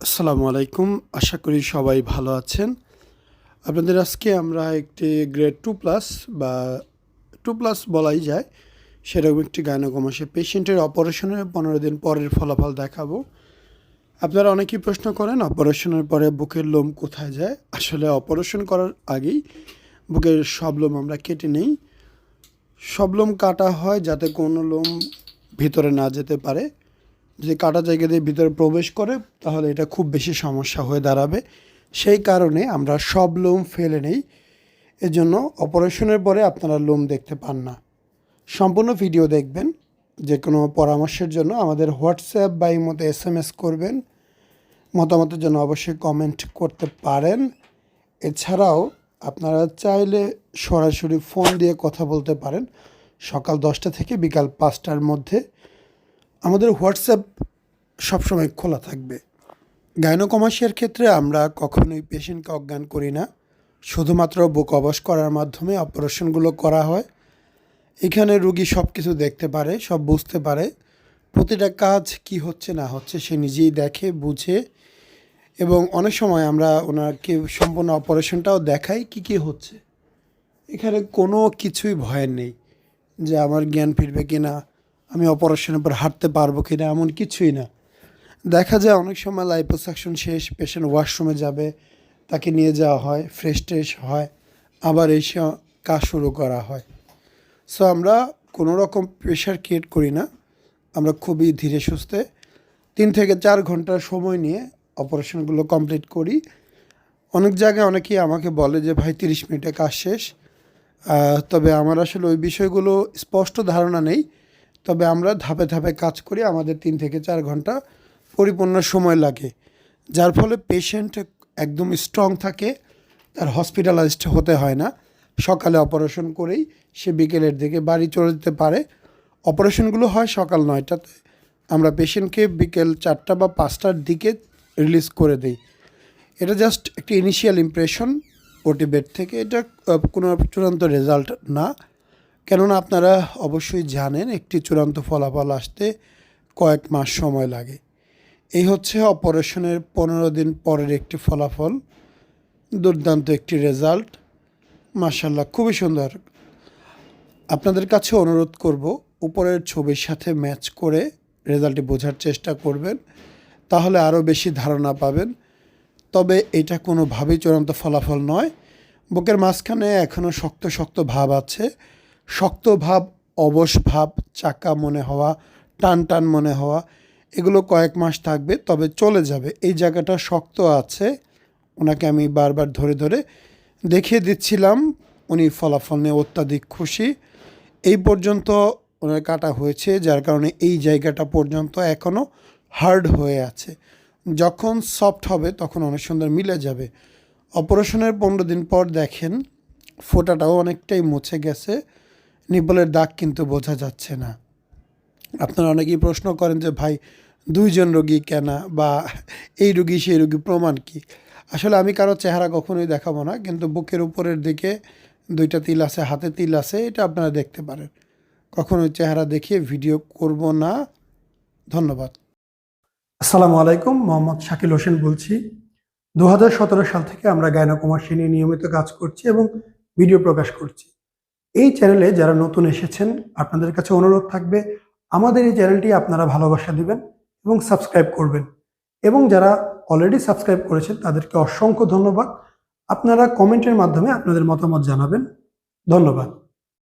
আসসালামু আলাইকুম। আশা করি সবাই ভালো আছেন। আপনাদের আজকে আমরা একটি গ্রেড 2+ বা 2+ বলাই যায় সেরকম একটি গাইনোকমাসে পেশেন্টের অপারেশনের 15 দিন পরের ফলাফল দেখাবো। আপনারা অনেকেই প্রশ্ন করেন অপারেশনের পরে বুকের লোম কোথায় যায়। আসলে অপারেশন করার আগেই বুকের সব লোম আমরা কেটে নেই। সব লোম কাটা হয় যাতে কোনো লোম ভিতরে না যেতে পারে। যদি কাটা জায়গা দিয়ে ভিতরে প্রবেশ করে তাহলে এটা খুব বেশি সমস্যা হয়ে দাঁড়াবে। সেই কারণে আমরা সব লোম ফেলে নেই। এজন্য অপারেশনের পরে আপনারা লোম দেখতে পান না। সম্পূর্ণ ভিডিও দেখবেন। যে কোনো পরামর্শের জন্য আমাদের হোয়াটসঅ্যাপ বা ইমোতে SMS করবেন। মতামতের জন্য অবশ্যই কমেন্ট করতে পারেন। এছাড়াও আপনারা চাইলে সরাসরি ফোন দিয়ে কথা বলতে পারেন সকাল 10টা থেকে বিকাল 5টার মধ্যে। আমাদের হোয়াটসঅ্যাপ সবসময় খোলা থাকবে। গাইনোকমাসিয়ার ক্ষেত্রে আমরা কখনোই পেশেন্টকে অজ্ঞান করি না। শুধুমাত্র বুক অবশ করার মাধ্যমে অপারেশনগুলো করা হয়। এখানে রুগী সব কিছু দেখতে পারে, সব বুঝতে পারে। প্রতিটা কাজ কি হচ্ছে না হচ্ছে সে নিজেই দেখে, বুঝে এবং অনেক সময় আমরা ওনাকে সম্পূর্ণ অপারেশনটাও দেখাই কি হচ্ছে। এখানে কোনো কিছুই ভয়ের নেই যে আমার জ্ঞান ফিরবে কি না, আমি অপারেশনের পর হাঁটতে পারবো কি না, এমন কিছুই না। দেখা যায় অনেক সময় লাইপোসাকশন শেষ, পেশেন্ট ওয়াশরুমে যাবে, তাকে নিয়ে যাওয়া হয়, ফ্রেশ ট্রেশ হয়, আবার এসে কাজ শুরু করা হয়। সো আমরা কোনো রকম প্রেশার ক্রিয়েট করি না। আমরা খুবই ধীরে সুস্থে 3 থেকে 4 ঘন্টার সময় নিয়ে অপারেশনগুলো কমপ্লিট করি। অনেক জায়গায় অনেকেই আমাকে বলে যে ভাই 30 মিনিটে কাজ শেষ। তবে আমার আসলে ওই বিষয়গুলো স্পষ্ট ধারণা নেই। তবে আমরা ধাপে ধাপে কাজ করি। আমাদের 3 থেকে 4 ঘন্টা পরিপূর্ণ সময় লাগে, যার ফলে পেশেন্ট একদম স্ট্রং থাকে, তার হসপিটালাইজড হতে হয় না। সকালে অপারেশন করেই সে বিকেলের দিকে বাড়ি চলে যেতে পারে। অপারেশনগুলো হয় সকাল 9টাতে, আমরা পেশেন্টকে বিকেল 4টা বা 5টার দিকে রিলিজ করে দিই। এটা জাস্ট একটি ইনিশিয়াল ইমপ্রেশন ওটি বেড থেকে। এটা কোনো চূড়ান্ত রেজাল্ট না, কেননা আপনারা অবশ্যই জানেন একটি চূড়ান্ত ফলাফল আসতে কয়েক মাস সময় লাগে। এই হচ্ছে অপারেশনের 15 দিন পরের একটি ফলাফল। দুর্দান্ত একটি রেজাল্ট, মাশাআল্লাহ, খুবই সুন্দর। আপনাদের কাছে অনুরোধ করব উপরের ছবির সাথে ম্যাচ করে রেজাল্টটি বোঝার চেষ্টা করবেন, তাহলে আরও বেশি ধারণা পাবেন। তবে এটা কোনোভাবেই চূড়ান্ত ফলাফল নয়। বুকের মাঝখানে এখনও শক্ত শক্ত ভাব আছে। শক্ত ভাব, অবশ ভাব, চাকা মনে হওয়া, টান টান মনে হওয়া, এগুলো কয়েক মাস থাকবে, তবে চলে যাবে। এই জায়গাটা শক্ত আছে। ওনাকে আমি বারবার ধরে ধরে দেখিয়ে দিচ্ছিলাম। উনি ফলাফল নিয়ে অত্যাধিক খুশি। এই পর্যন্ত ওনার কাটা হয়েছে, যার কারণে এই জায়গাটা পর্যন্ত এখনও হার্ড হয়ে আছে। যখন সফট হবে তখন অনেক সুন্দর মিলে যাবে। অপারেশনের 15 দিন পর দেখেন ফোঁটাটাও অনেকটাই মুছে গেছে। নিপলের দাগ কিন্তু বোঝা যাচ্ছে না। আপনারা অনেকেই প্রশ্ন করেন যে ভাই 2জন রোগী কেনা, বা এই রোগী সেই রোগী, প্রমাণ কি? আসলে আমি কারো চেহারা কখনোই দেখাবো না, কিন্তু বুকের উপরের দিকে 2টা তিল আছে, হাতে তিল আছে, এটা আপনারা দেখতে পারেন। কখনোই চেহারা দেখিয়ে ভিডিও করব না। ধন্যবাদ। আসসালামু আলাইকুম, মোহাম্মদ শাকিল হোসেন বলছি। 2017 সাল থেকে আমরা গাইনোকমাসি নিয়ে নিয়মিত কাজ করছি এবং ভিডিও প্রকাশ করছি। এই চ্যানেলে যারা নতুন এসেছেন, আপনাদের কাছে অনুরোধ থাকবে আমাদের এই চ্যানেলটি আপনারা ভালোবাসা দিবেন এবং সাবস্ক্রাইব করবেন। এবং যারা অলরেডি সাবস্ক্রাইব করেছেন তাদেরকে অসংখ্য ধন্যবাদ। আপনারা কমেন্টের মাধ্যমে আপনাদের মতামত জানাবেন। ধন্যবাদ।